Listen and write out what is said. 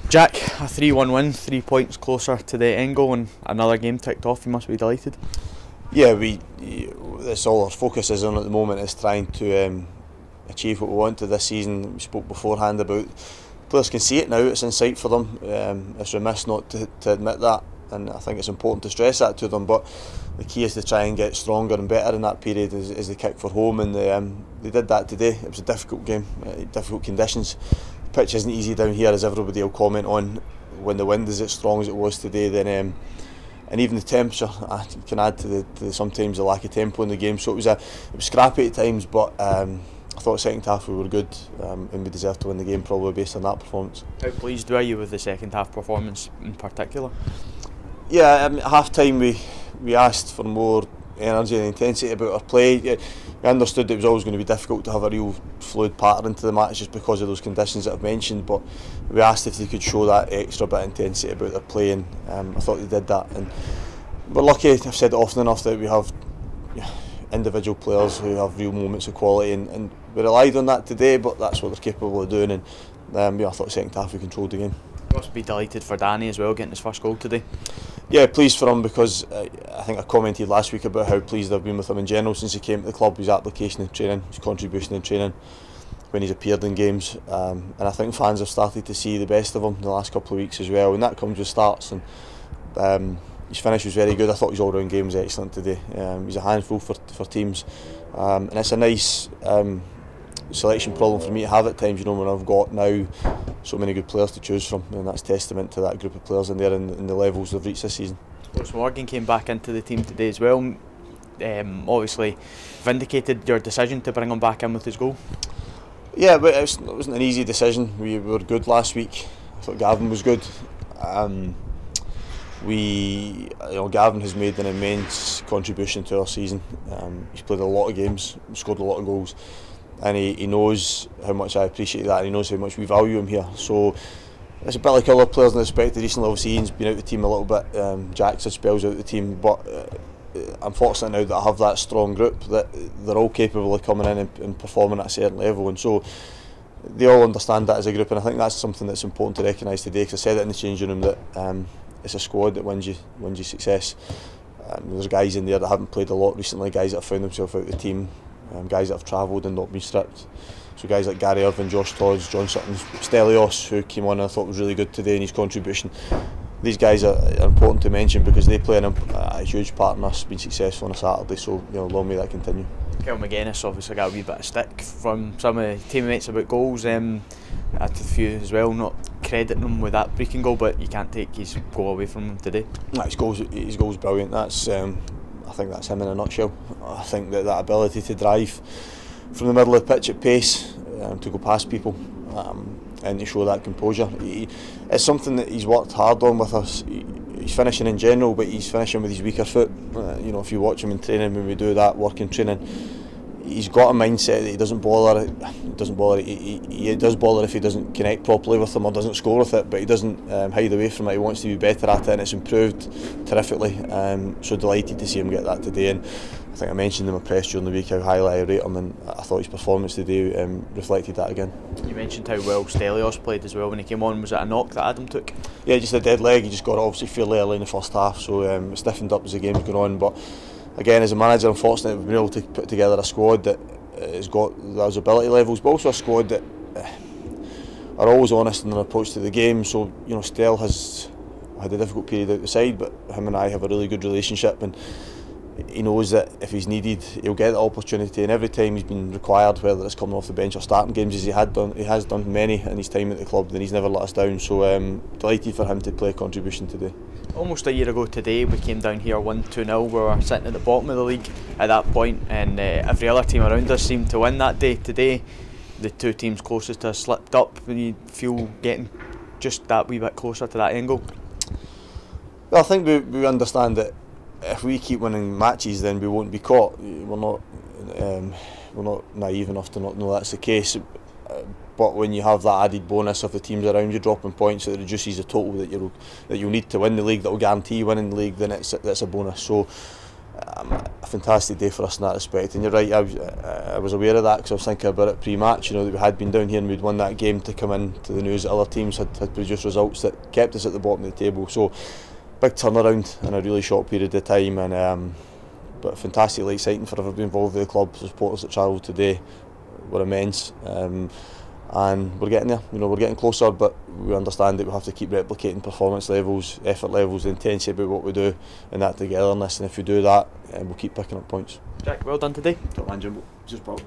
Jack, a 3-1 win, 3 points closer to the end goal and another game ticked off. You must be delighted. Yeah, that's all our focus is on at the moment, is trying to achieve what we wanted this season. We spoke beforehand about players can see it now, it's in sight for them. It's remiss not to admit that, and I think it's important to stress that to them, but the key is to try and get stronger and better in that period as they kick for home, and they did that today. It was a difficult game, difficult conditions. The pitch isn't easy down here, as everybody will comment on. When the wind is as strong as it was today, then and even the temperature can add to sometimes the lack of tempo in the game. So it was scrappy at times, but I thought second half we were good, and we deserved to win the game probably based on that performance. How pleased were you with the second half performance in particular? Yeah, at half time we asked for more energy and intensity about our play. Yeah, we understood it was always going to be difficult to have a real fluid pattern into the match just because of those conditions that I've mentioned, but we asked if they could show that extra bit of intensity about their play, and I thought they did that. And we're lucky, I've said it often enough, that we have individual players who have real moments of quality, and we relied on that today, but that's what they're capable of doing. And I thought second half we controlled the game. You must be delighted for Danny as well, getting his first goal today. Yeah, pleased for him, because I think I commented last week about how pleased I've been with him in general since he came to the club. His application in training, his contribution in training, when he's appeared in games, and I think fans have started to see the best of him in the last couple of weeks as well, and that comes with starts. And his finish was very good. I thought his all-round game was excellent today. He's a handful for teams, and it's a nice selection problem for me to have at times, when I've got now so many good players to choose from, and that's testament to that group of players in there and the levels they've reached this season. Morgan came back into the team today as well. Obviously vindicated your decision to bring him back in with his goal. Yeah, but it wasn't an easy decision. We were good last week. I thought Gavin was good. Gavin has made an immense contribution to our season. He's played a lot of games, scored a lot of goals, and he knows how much I appreciate that, and he knows how much we value him here. So it's a bit like other players in the respect. Recently, obviously, Ian's been out of the team a little bit. Jack's had spells out of the team, but I'm fortunate now that I have that strong group, that they're all capable of coming in and performing at a certain level, and so they all understand that as a group, and I think that's something that's important to recognise today, because I said it in the changing room that it's a squad that wins you success. There's guys in there that haven't played a lot recently, guys that have found themselves out of the team, guys that have travelled and not been stripped. So guys like Gary Irvin, Josh Todds, John Sutton, Stelios, who came on and I thought was really good today in his contribution. These guys are important to mention because they play a huge part in us being successful on a Saturday, so long may that continue. Kyle Magennis obviously got a wee bit of stick from some of his teammates about goals. Had a few as well, not crediting him with that breaking goal, but you can't take his goal away from him today. His goal's brilliant. That's I think that's him in a nutshell. I think that ability to drive from the middle of the pitch at pace, to go past people, and to show that composure, it's something that he's worked hard on with us. He's finishing in general, but he's finishing with his weaker foot. If you watch him in training, when we do that work in training, he's got a mindset that he doesn't bother. He does bother if he doesn't connect properly with them or doesn't score with it, but he doesn't hide away from it. He wants to be better at it, and it's improved terrifically. So delighted to see him get that today. And I think I mentioned in my press during the week how highly I rate him, and I thought his performance today reflected that again. You mentioned how well Stelios played as well when he came on. Was it a knock that Adam took? Yeah, just a dead leg. He just got it obviously fairly early in the first half, so it stiffened up as the game's gone on. But again, as a manager, I'm fortunate we've been able to put together a squad that has got those ability levels, but also a squad that are always honest in their approach to the game. So Stel has had a difficult period out the side, but him and I have a really good relationship, and he knows that if he's needed, he'll get the opportunity, and every time he's been required, whether it's coming off the bench or starting games as he has done many in his time at the club, then he's never let us down. So delighted for him to play a contribution today. Almost a year ago today, we came down here 1-2-0. We were sitting at the bottom of the league at that point, and every other team around us seemed to win that day. Today, the two teams closest to us slipped up. When you feel getting just that wee bit closer to that end goal? Well, I think we understand that if we keep winning matches, then we won't be caught. We're not naive enough to not know that's the case. But when you have that added bonus of the teams around you dropping points, it reduces the total that you'll need to win the league, that will guarantee winning the league, then that's a bonus. So a fantastic day for us in that respect. And you're right, I was aware of that because I was thinking about it pre-match. You know, that we had been down here and we'd won that game to come in to the news that other teams had produced results that kept us at the bottom of the table. So big turnaround in a really short period of time, and but fantastically exciting for everybody involved with the club. The supporters that travelled today were immense. And we're getting there, you know, we're getting closer, but we understand that we have to keep replicating performance levels, effort levels, the intensity about what we do, and that togetherness. And if we do that, we'll keep picking up points. Jack, well done today. Top man, Jimbo. Just brought.